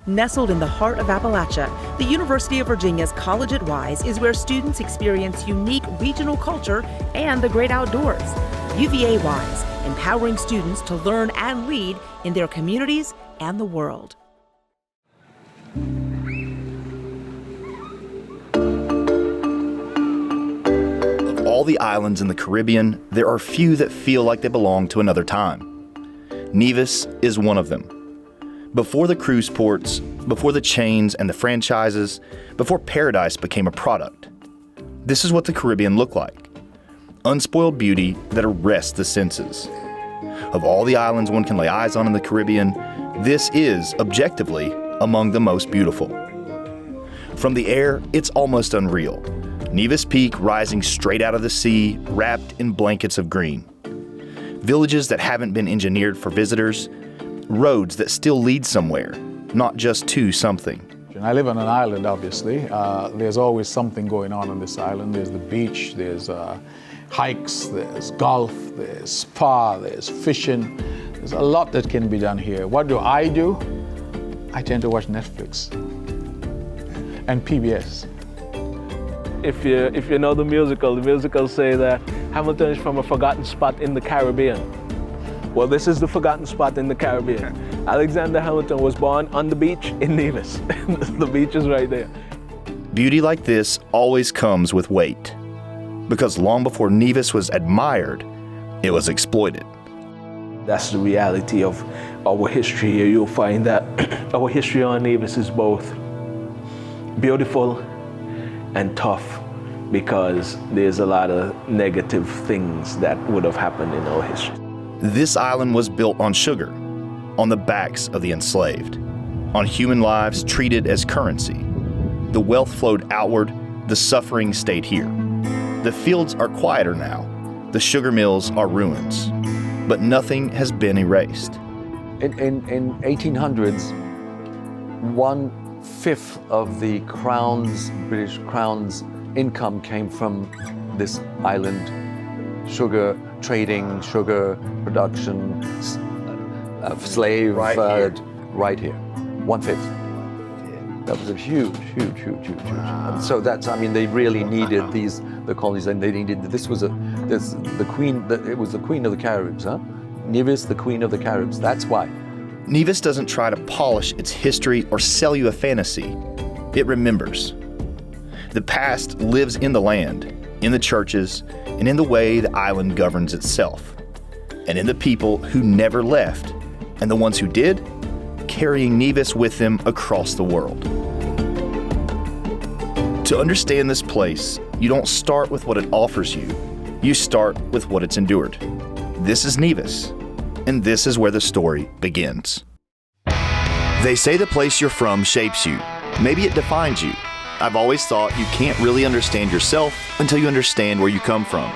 Nestled in the heart of Appalachia, the University of Virginia's College at Wise is where students experience unique regional culture and the great outdoors. UVA Wise, empowering students to learn and lead in their communities and the world. Of all the islands in the Caribbean, there are few that feel like they belong to another time. Nevis is one of them. Before the cruise ports, before the chains and the franchises, before paradise became a product, this is what the Caribbean looked like. Unspoiled beauty that arrests the senses. Of all the islands one can lay eyes on in the Caribbean, this is, objectively, among the most beautiful. From the air, it's almost unreal. Nevis Peak rising straight out of the sea, wrapped in blankets of green. Villages that haven't been engineered for visitors, roads that still lead somewhere, not just to something. I live on an island, obviously. There's always something going on this island. There's the beach, there's hikes, there's golf, there's spa, there's fishing. There's a lot that can be done here. What do? I tend to watch Netflix and PBS. If you know the musicals say that Hamilton is from a forgotten spot in the Caribbean. Well, this is the forgotten spot in the Caribbean. Alexander Hamilton was born on the beach in Nevis. The beach is right there. Beauty like this always comes with weight, because long before Nevis was admired, it was exploited. That's the reality of our history here. You'll find that our history on Nevis is both beautiful and tough, because there's a lot of negative things that would have happened in our history. This island was built on sugar, on the backs of the enslaved, on human lives treated as currency. The wealth flowed outward, the suffering stayed here. The fields are quieter now, the sugar mills are ruins, but nothing has been erased. In 1800s, 1/5 of the British Crown's income came from this island. Sugar trading, sugar production, slave, right here, 1/5. That was a huge. And so they really needed the colonies, and they needed, it was the queen of the Caribs, huh? Nevis, the queen of the Caribs, that's why. Nevis doesn't try to polish its history or sell you a fantasy. It remembers. The past lives in the land, in the churches, and in the way the island governs itself, and in the people who never left, and the ones who did, carrying Nevis with them across the world. To understand this place, you don't start with what it offers you. You start with what it's endured. This is Nevis, and this is where the story begins. They say the place you're from shapes you. Maybe it defines you. I've always thought you can't really understand yourself until you understand where you come from.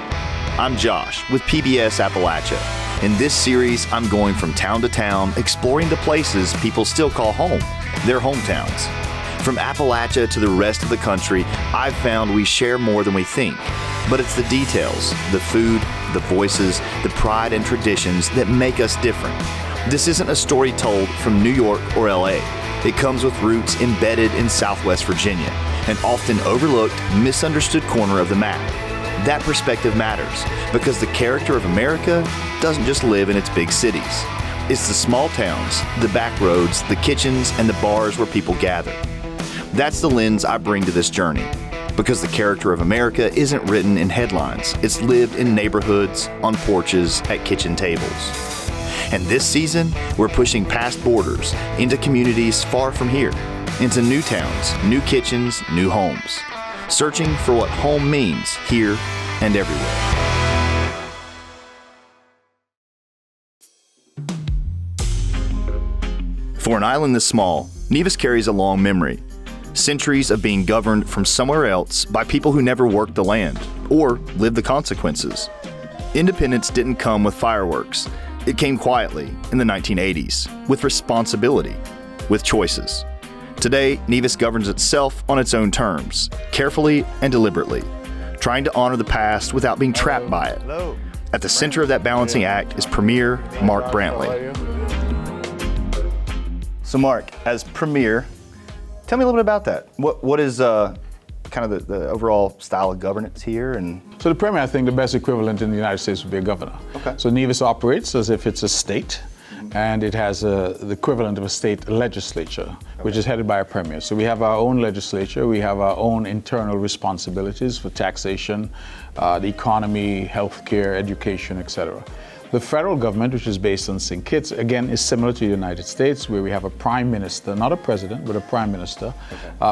I'm Josh with PBS Appalachia. In this series, I'm going from town to town, exploring the places people still call home, their hometowns. From Appalachia to the rest of the country, I've found we share more than we think. But it's the details, the food, the voices, the pride and traditions that make us different. This isn't a story told from New York or LA. It comes with roots embedded in Southwest Virginia, an often overlooked, misunderstood corner of the map. That perspective matters, because the character of America doesn't just live in its big cities. It's the small towns, the back roads, the kitchens, and the bars where people gather. That's the lens I bring to this journey, because the character of America isn't written in headlines. It's lived in neighborhoods, on porches, at kitchen tables. And this season, we're pushing past borders, into communities far from here, into new towns, new kitchens, new homes, searching for what home means here and everywhere. For an island this small, Nevis carries a long memory. Centuries of being governed from somewhere else by people who never worked the land or lived the consequences. Independence didn't come with fireworks. It came quietly in the 1980s, with responsibility, with choices. Today, Nevis governs itself on its own terms, carefully and deliberately, trying to honor the past without being trapped by it. At the center of that balancing act is Premier Mark Brantley. So Mark, as Premier, tell me a little bit about that. What is kind of the overall style of governance here? And So the Premier, I think the best equivalent in the United States would be a governor. Okay. So Nevis operates as if it's a state, and it has the equivalent of a state legislature, which is headed by a Premier. So we have our own legislature, we have our own internal responsibilities for taxation, the economy, healthcare, education, etc. The federal government, which is based on St. Kitts, again, is similar to the United States, where we have a prime minister, not a president, but a prime minister,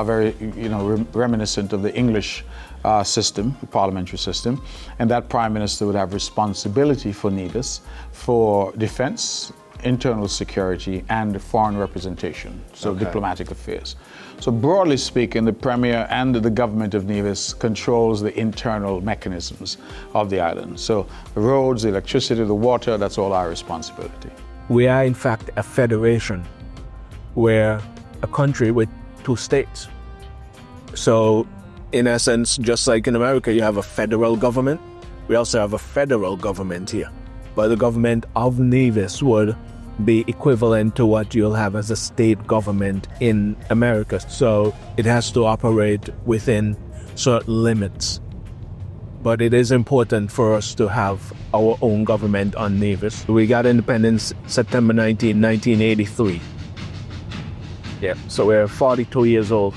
very, reminiscent of the English system, the parliamentary system. And that prime minister would have responsibility for Nevis, for defense, internal security, and foreign representation, so diplomatic affairs. So broadly speaking, the Premier and the government of Nevis controls the internal mechanisms of the island. So the roads, the electricity, the water, that's all our responsibility. We are in fact a federation. We're a country with two states. So in essence, just like in America, you have a federal government, we also have a federal government here. But the government of Nevis would be equivalent to what you'll have as a state government in America. So it has to operate within certain limits. But it is important for us to have our own government on Nevis. We got independence September 19, 1983. Yeah, so we're 42 years old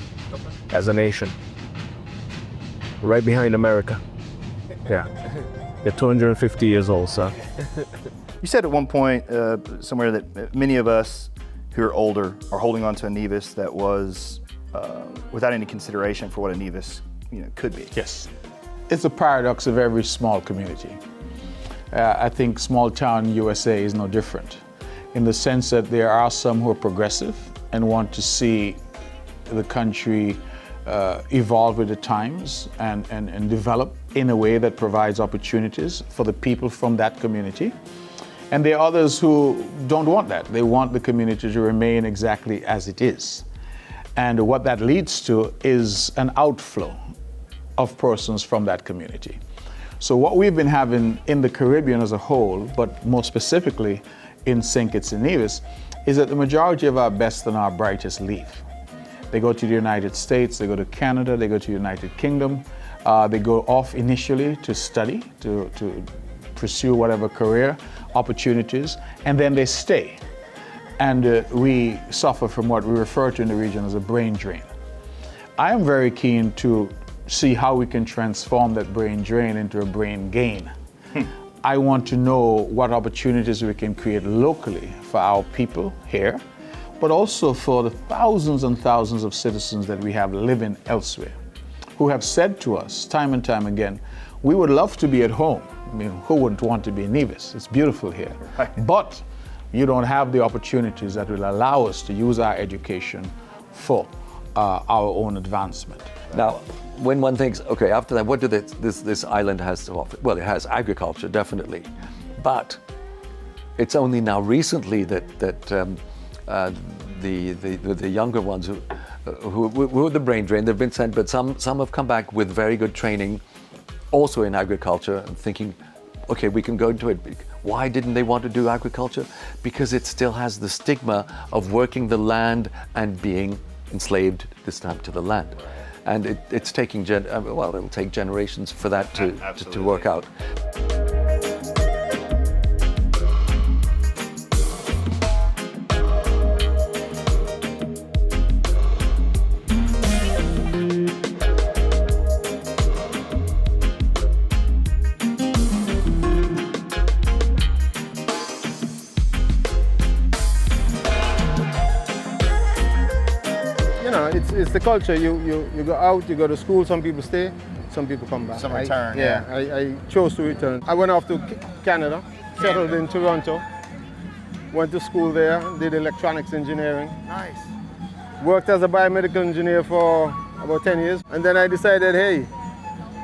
as a nation. Right behind America. Yeah. You're 250 years old, sir. you said at one point somewhere that many of us who are older are holding on to a Nevis that was without any consideration for what a Nevis could be. Yes. It's a paradox of every small community. I think small town USA is no different in the sense that there are some who are progressive and want to see the country evolve with the times and develop in a way that provides opportunities for the people from that community. And there are others who don't want that. They want the community to remain exactly as it is. And what that leads to is an outflow of persons from that community. So what we've been having in the Caribbean as a whole, but more specifically in St. Kitts and Nevis, is that the majority of our best and our brightest leave. They go to the United States, they go to Canada, they go to the United Kingdom. They go off initially to study, to pursue whatever career opportunities, and then they stay. And we suffer from what we refer to in the region as a brain drain. I am very keen to see how we can transform that brain drain into a brain gain. I want to know what opportunities we can create locally for our people here, but also for the thousands and thousands of citizens that we have living elsewhere, who have said to us time and time again, we would love to be at home. I mean, who wouldn't want to be in Nevis? It's beautiful here. Right. But you don't have the opportunities that will allow us to use our education for our own advancement. Now, when one thinks, okay, after that, what do this island has to offer? Well, it has agriculture, definitely, but it's only now recently that the younger ones who are the brain drain, they've been sent, but some have come back with very good training, also in agriculture, and thinking, okay, we can go into it. Why didn't they want to do agriculture? Because it still has the stigma of working the land and being enslaved, this time to the land. And it's taking, it'll take generations for that to work out. It's the culture. You go out, you go to school, some people stay, some people come back. Some return, I chose to return. I went off to Canada, settled in Toronto, went to school there, did electronics engineering. Nice. Worked as a biomedical engineer for about 10 years, and then I decided, hey,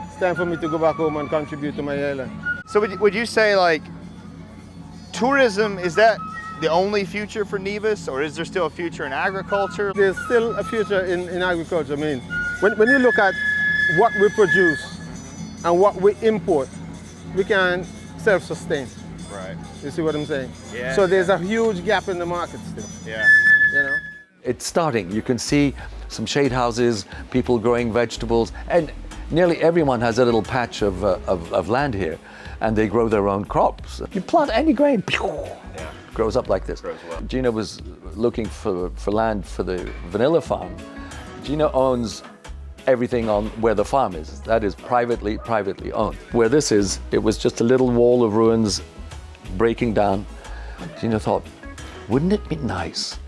it's time for me to go back home and contribute to my island. So would you say, like, tourism, is that the only future for Nevis, or is there still a future in agriculture? There's still a future in agriculture. I mean, when you look at what we produce and what we import, we can self-sustain. Right. You see what I'm saying? Yeah. So there's a huge gap in the market still. Yeah. You know? It's starting. You can see some shade houses, people growing vegetables, and nearly everyone has a little patch of land here, and they grow their own crops. You plant any grain, grows up like this. Gina was looking for land for the vanilla farm. Gina owns everything on where the farm is. That is privately owned. Where this is, it was just a little wall of ruins breaking down. Gina thought, wouldn't it be nice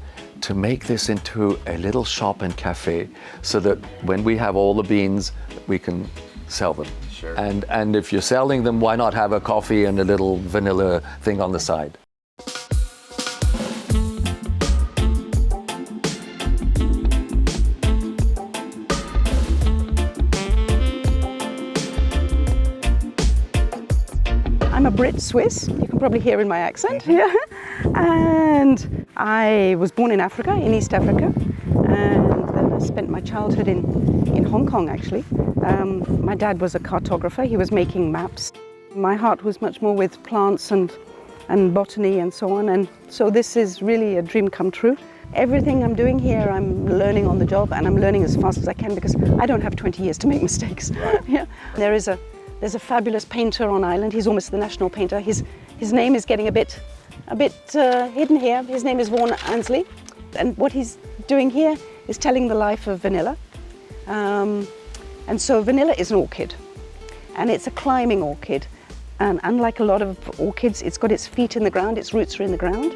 to make this into a little shop and cafe so that when we have all the beans, we can sell them. Sure. And if you're selling them, why not have a coffee and a little vanilla thing on the side? I'm a Brit Swiss, you can probably hear in my accent, yeah. And I was born in Africa, in East Africa, and then I spent my childhood in Hong Kong actually. My dad was a cartographer, he was making maps. My heart was much more with plants and botany and so on, and so this is really a dream come true. Everything I'm doing here, I'm learning on the job, and I'm learning as fast as I can because I don't have 20 years to make mistakes. Yeah. There's a fabulous painter on island. He's almost the national painter. His name is getting a bit hidden here. His name is Vaughan Ansley, and what he's doing here is telling the life of vanilla. And so vanilla is an orchid, and it's a climbing orchid. And unlike a lot of orchids, it's got its feet in the ground. Its roots are in the ground.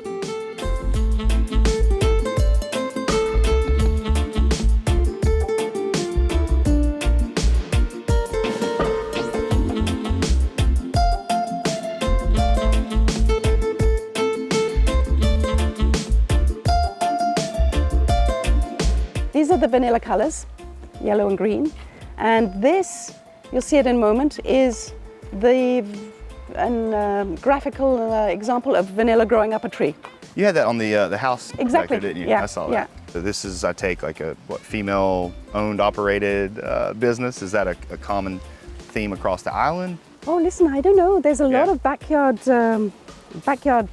These are the vanilla colors, yellow and green. And this, you'll see it in a moment, is the graphical example of vanilla growing up a tree. You had that on the house Exactly. back there, didn't you? Yeah, I saw yeah. that. So this is, I take, like a female-owned, operated business. Is that a common theme across the island? Oh, listen, I don't know. There's a lot Yeah. of backyard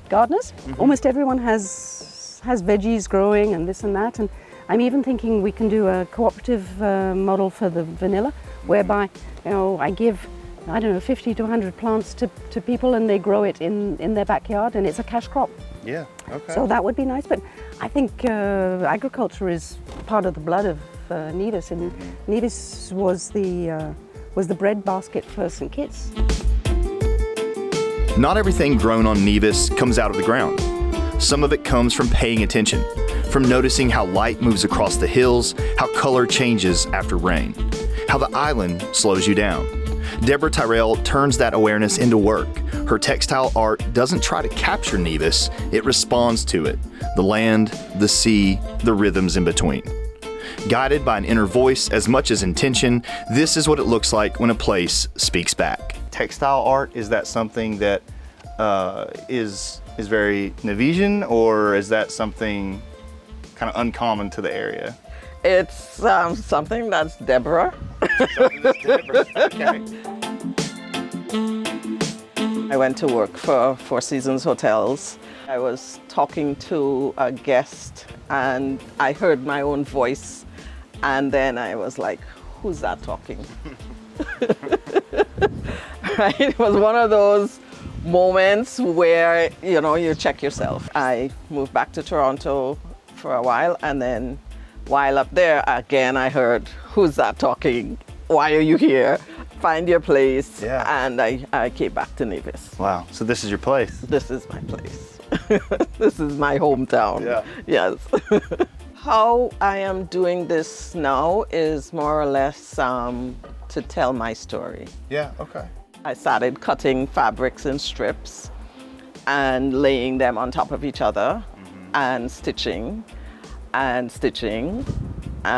gardeners. Mm-hmm. Almost everyone has veggies growing and this and that. And I'm even thinking we can do a cooperative model for the vanilla, whereby, I give, 50 to 100 plants to people, and they grow it in their backyard, and it's a cash crop. Yeah, okay. So that would be nice. But I think agriculture is part of the blood of Nevis, and Nevis was the bread basket for St. Kitts. Not everything grown on Nevis comes out of the ground. Some of it comes from paying attention, from noticing how light moves across the hills, how color changes after rain, how the island slows you down. Deborah Tyrell turns that awareness into work. Her textile art doesn't try to capture Nevis, it responds to it. The land, the sea, the rhythms in between. Guided by an inner voice as much as intention, this is what it looks like when a place speaks back. Textile art, is that something that is very Nevisian, or is that something kind of uncommon to the area? It's something that's Deborah. Okay. I went to work for Four Seasons Hotels. I was talking to a guest and I heard my own voice, and then I was like, who's that talking? Right? It was one of those moments where, you check yourself. I moved back to Toronto for a while, and then while up there, again, I heard, who's that talking? Why are you here? Find your place. Yeah. And I came back to Nevis. Wow, so this is your place. This is my place. This is my hometown. Yeah. Yes. How I am doing this now is more or less to tell my story. Yeah, okay. I started cutting fabrics in strips and laying them on top of each other and stitching. And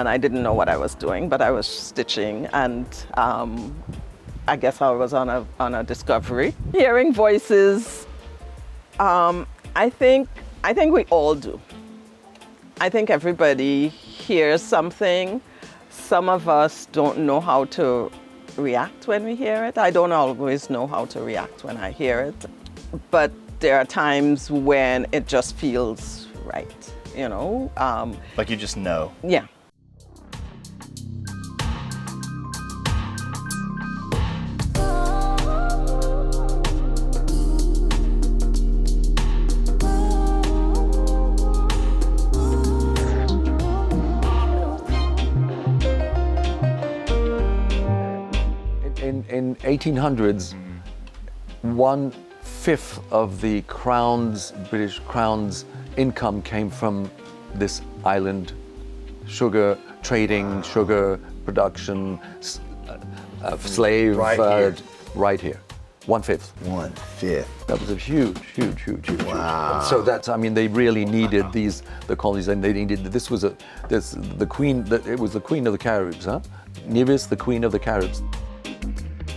I didn't know what I was doing, but I was stitching, and I guess I was on a discovery. Hearing voices, I think we all do. I think everybody hears something. Some of us don't know how to react when we hear it. I don't always know how to react when I hear it, but there are times when it just feels right. you know. Like you just know. Yeah. In 1800s, 1/5 of the British Crown's income came from this island, sugar trading, sugar production, slave, right here. 1/5. 1/5. That was a huge. Wow. So that's, I mean, they really needed the colonies, and they needed, it was the queen of the Caribs, huh? Nevis, the queen of the Caribs.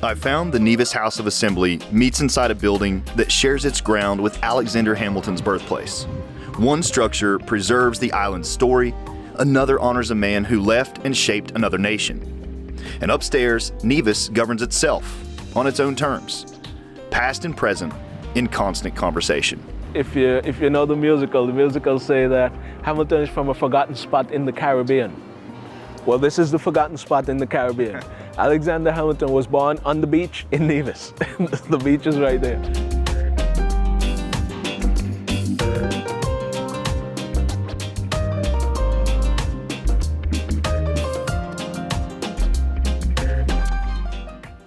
I found the Nevis House of Assembly meets inside a building that shares its ground with Alexander Hamilton's birthplace. One structure preserves the island's story, another honors a man who left and shaped another nation. And upstairs, Nevis governs itself on its own terms, past and present, in constant conversation. If you know the musicals say that Hamilton is from a forgotten spot in the Caribbean. Well, this is the forgotten spot in the Caribbean. Alexander Hamilton was born on the beach in Nevis. The beach is right there.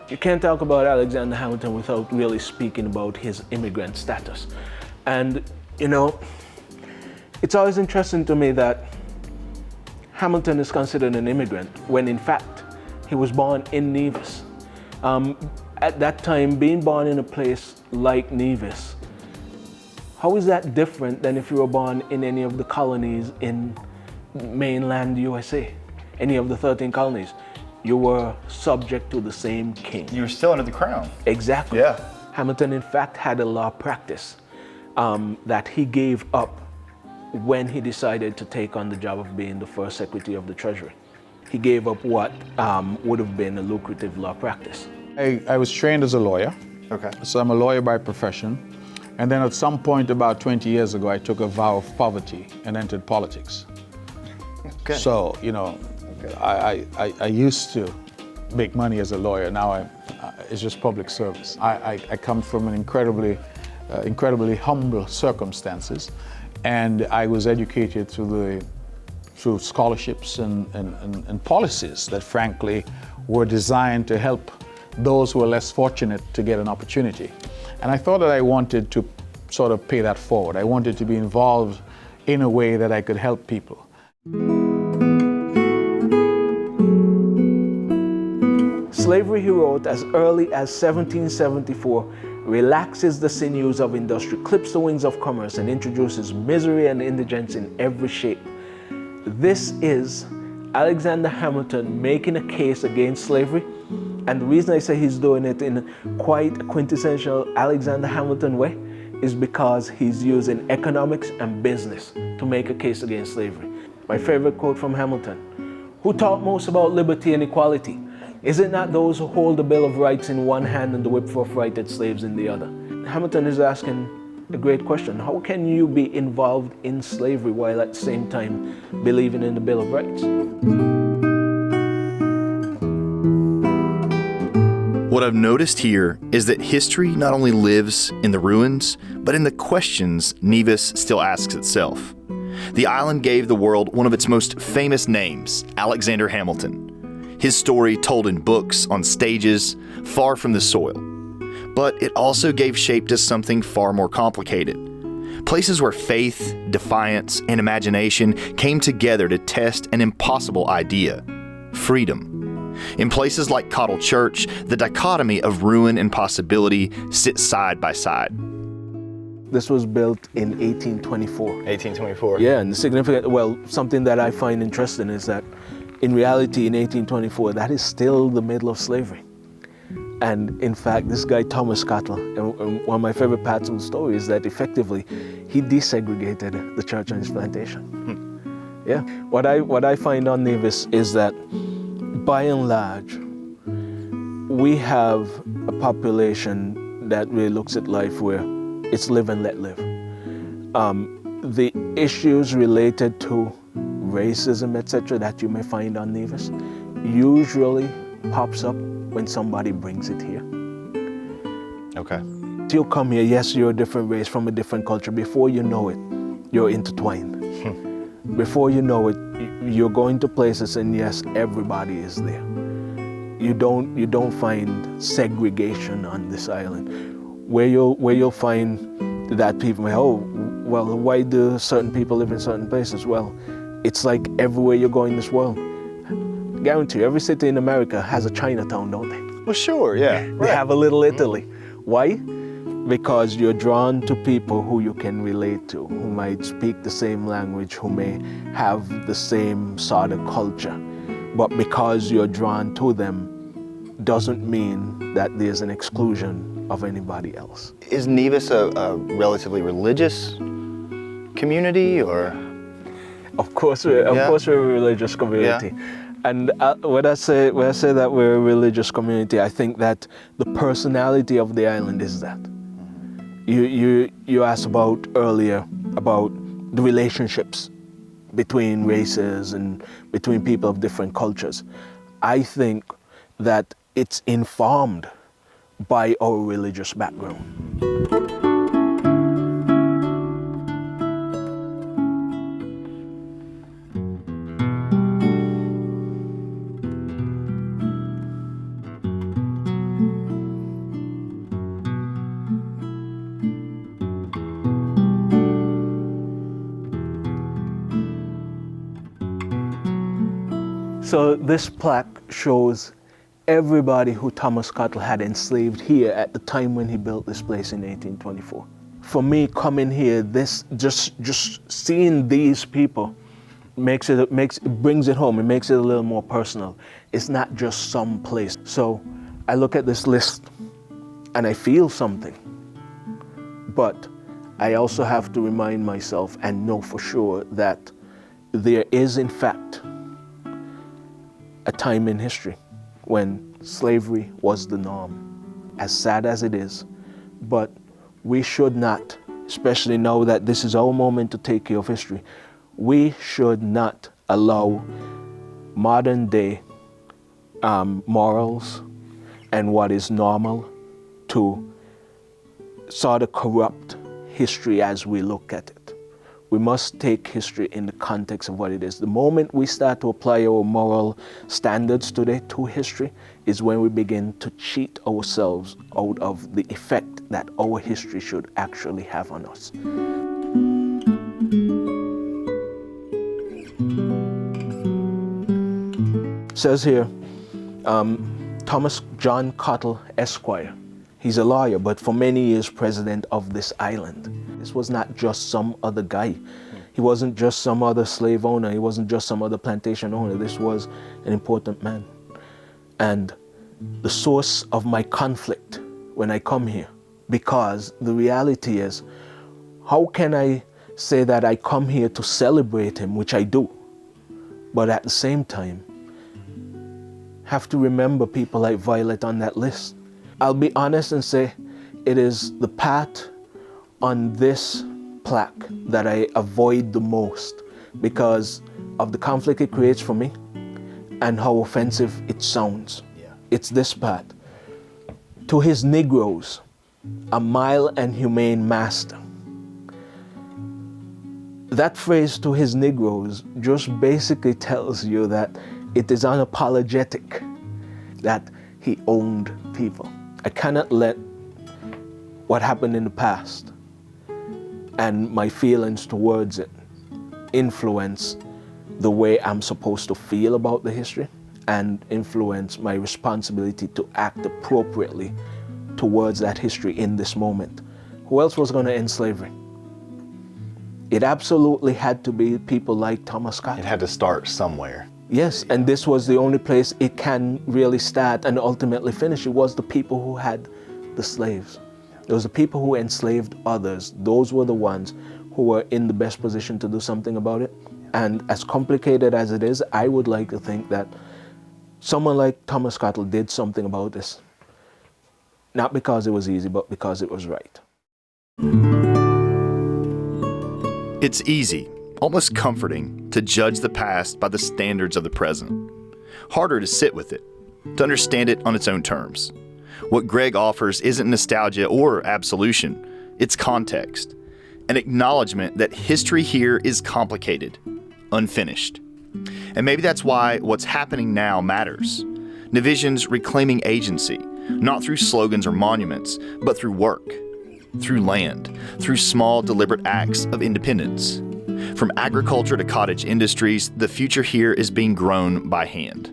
You can't talk about Alexander Hamilton without really speaking about his immigrant status. And, you know, it's always interesting to me that Hamilton is considered an immigrant when in fact he was born in Nevis. At that time, being born in a place like Nevis, how is that different than if you were born in any of the colonies in mainland USA, any of the 13 colonies? You were subject to the same king. You were still under the crown. Exactly. Yeah. Hamilton, in fact, had a law practice that he gave up when he decided to take on the job of being the first Secretary of the Treasury. He gave up what would have been a lucrative law practice. I was trained as a lawyer. Okay. So I'm a lawyer by profession. And then at some point about 20 years ago, I took a vow of poverty and entered politics. Okay. So, you know, I used to make money as a lawyer. Now it's just public service. I come from an incredibly humble circumstances. And I was educated through scholarships and policies that frankly were designed to help those who are less fortunate to get an opportunity. And I thought that I wanted to sort of pay that forward. I wanted to be involved in a way that I could help people. Slavery, he wrote, as early as 1774, relaxes the sinews of industry, clips the wings of commerce, and introduces misery and indigence in every shape. This is Alexander Hamilton making a case against slavery, and the reason I say he's doing it in quite a quintessential Alexander Hamilton way is because he's using economics and business to make a case against slavery. My favorite quote from Hamilton: "Who taught most about liberty and equality? Is it not those who hold the Bill of Rights in one hand and the whip for affrighted slaves in the other?" Hamilton is asking a great question. How can you be involved in slavery while at the same time believing in the Bill of Rights? What I've noticed here is that history not only lives in the ruins, but in the questions Nevis still asks itself. The island gave the world one of its most famous names, Alexander Hamilton. His story told in books, on stages, far from the soil. But it also gave shape to something far more complicated. Places where faith, defiance, and imagination came together to test an impossible idea: freedom. In places like Cottle Church, the dichotomy of ruin and possibility sit side by side. This was built in 1824. 1824. Yeah, and something that I find interesting is that in reality, in 1824, that is still the middle of slavery. And in fact, this guy, Thomas Cottle, and one of my favorite parts of the story is that effectively, he desegregated the church on his plantation. Yeah. What I find on Nevis is that, by and large, we have a population that really looks at life where it's live and let live. the issues related to racism, etc., that you may find on Nevis usually pops up when somebody brings it here. Okay. You come here, yes, you're a different race from a different culture. Before you know it, you're intertwined. Before you know it, you're going to places, and yes, everybody is there. You don't find segregation on this island, where you'll find that people may, oh, well, why do certain people live in certain places? Well, it's like everywhere you go in this world. Guarantee you, every city in America has a Chinatown, don't they? Well, sure, yeah. They have a little Italy. Why? Because you're drawn to people who you can relate to, who might speak the same language, who may have the same sort of culture. But because you're drawn to them doesn't mean that there's an exclusion of anybody else. Is Nevis a relatively religious community, or? Of course we're a religious community. Yeah. And when I say that we're a religious community, I think that the personality of the island is that. You asked about earlier about the relationships between races and between people of different cultures. I think that it's informed by our religious background. So this plaque shows everybody who Thomas Cottle had enslaved here at the time when he built this place in 1824. For me, coming here, this just seeing these people brings it home. It makes it a little more personal. It's not just some place. So I look at this list and I feel something, but I also have to remind myself and know for sure that there is in fact a time in history when slavery was the norm, as sad as it is. But we should not, especially now that this is our moment to take care of history, we should not allow modern day morals and what is normal to sort of corrupt history as we look at it. We must take history in the context of what it is. The moment we start to apply our moral standards today to history is when we begin to cheat ourselves out of the effect that our history should actually have on us. It says here, Thomas John Cottle, Esquire. He's a lawyer, but for many years president of this island. This was not just some other guy. He wasn't just some other slave owner. He wasn't just some other plantation owner. This was an important man. And the source of my conflict when I come here, because the reality is, how can I say that I come here to celebrate him, which I do, but at the same time, have to remember people like Violet on that list? I'll be honest and say it is the part on this plaque that I avoid the most because of the conflict it creates for me and how offensive it sounds. Yeah. It's this part. To his Negroes, a mild and humane master. That phrase, to his Negroes, just basically tells you that it is unapologetic that he owned people. I cannot let what happened in the past and my feelings towards it influence the way I'm supposed to feel about the history and influence my responsibility to act appropriately towards that history in this moment. Who else was going to end slavery? It absolutely had to be people like Thomas Cottle. It had to start somewhere. Yes, and this was the only place it can really start and ultimately finish. It was the people who had the slaves. It was the people who enslaved others. Those were the ones who were in the best position to do something about it. And as complicated as it is, I would like to think that someone like Thomas Cottle did something about this. Not because it was easy, but because it was right. It's easy, almost comforting, to judge the past by the standards of the present. Harder to sit with it, to understand it on its own terms. What Greg offers isn't nostalgia or absolution, it's context, an acknowledgement that history here is complicated, unfinished. And maybe that's why what's happening now matters. Nevision's reclaiming agency, not through slogans or monuments, but through work, through land, through small, deliberate acts of independence. From agriculture to cottage industries, the future here is being grown by hand.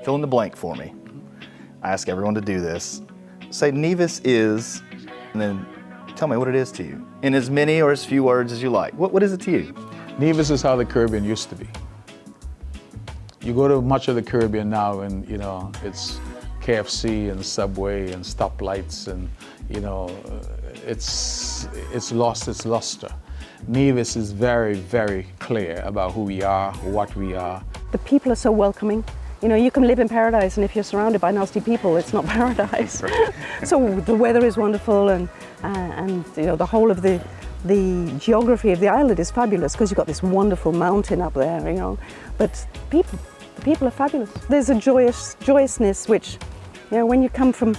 Fill in the blank for me. I ask everyone to do this. Say Nevis is, and then tell me what it is to you. In as many or as few words as you like. What is it to you? Nevis is how the Caribbean used to be. You go to much of the Caribbean now and, it's KFC and Subway and stoplights and, it's lost its luster. Nevis is very, very clear about who we are, what we are. The people are so welcoming. You can live in paradise, and if you're surrounded by nasty people, it's not paradise. Right. So the weather is wonderful, and the whole of the geography of the island is fabulous because you've got this wonderful mountain up there, But the people are fabulous. There's a joyousness which, when you come from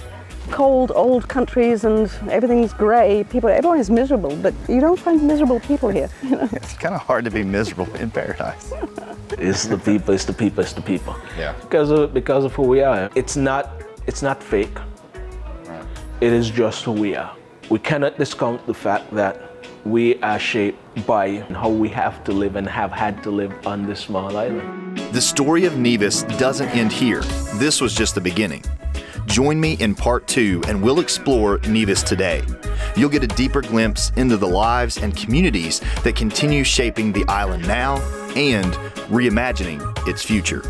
cold, old countries and everything's grey, everyone is miserable, but you don't find miserable people here. It's kind of hard to be miserable in paradise. It's the people, it's the people, it's the people. Yeah. Because of who we are. It's not fake. Right. It is just who we are. We cannot discount the fact that we are shaped by how we have to live and have had to live on this small island. The story of Nevis doesn't end here. This was just the beginning. Join me in part 2 and we'll explore Nevis today. You'll get a deeper glimpse into the lives and communities that continue shaping the island now and reimagining its future.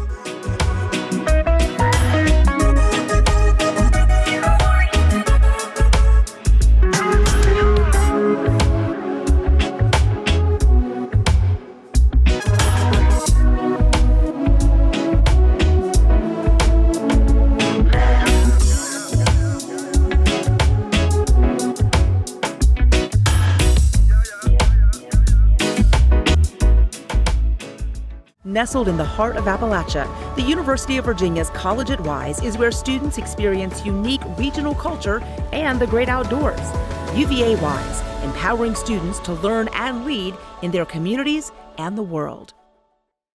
Nestled in the heart of Appalachia, the University of Virginia's College at Wise is where students experience unique regional culture and the great outdoors. UVA Wise, empowering students to learn and lead in their communities and the world.